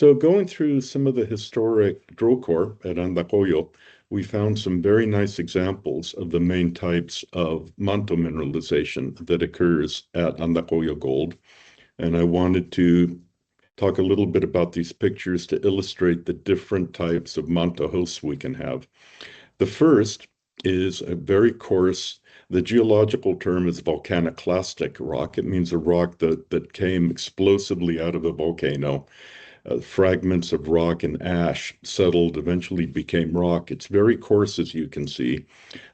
So going through some of the historic drill core at Andacollo, we found some very nice examples of the main types of manto mineralization that occurs at Andacollo Gold. And I wanted to talk a little bit about these pictures to illustrate the different types of manto hosts we can have. The first is a very coarse, the geological term is volcaniclastic rock. It means a rock that came explosively out of a volcano. Fragments of rock and ash settled, eventually became rock. It's very coarse, as you can see.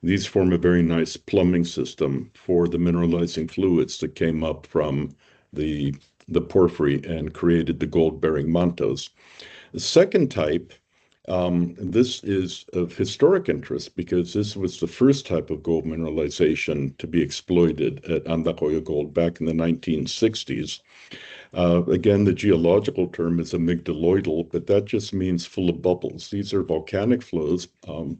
These form a very nice plumbing system for the mineralizing fluids that came up from the, the porphyry and created the gold-bearing mantos. The second type, this is of historic interest because this was the first type of gold mineralization to be exploited at Andacollo Gold back in the 1960s. Again, the geological term is amygdaloidal, but that just means full of bubbles. These are volcanic flows,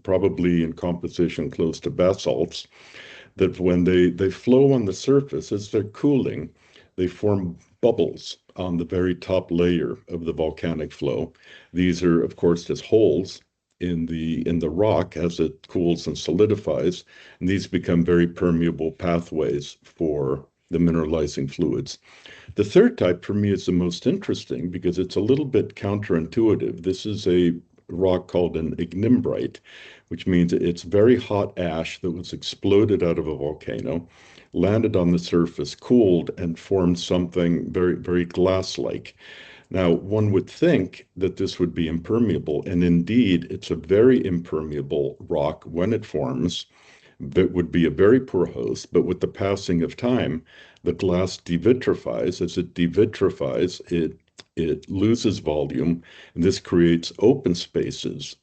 probably in composition close to basalts, that when they flow on the surface, as they're cooling, they form bubbles on the very top layer of the volcanic flow. These are, of course, just holes in the rock as it cools and solidifies, and these become very permeable pathways for the mineralizing fluids. The third type for me is the most interesting because it's a little bit counterintuitive. This is a rock called an ignimbrite, which means it's very hot ash that was exploded out of a volcano, landed on the surface, cooled, and formed something very, very glass-like. Now, one would think that this would be impermeable, and indeed, it's a very impermeable rock when it forms. That would be a very poor host, but with the passing of time, the glass devitrifies. As it devitrifies, it loses volume, and this creates open spaces.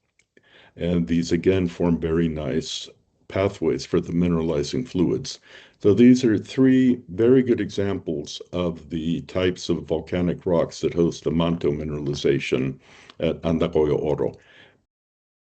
And these again form very nice pathways for the mineralizing fluids. So these are three very good examples of the types of volcanic rocks that host the manto mineralization at Andacollo Oro.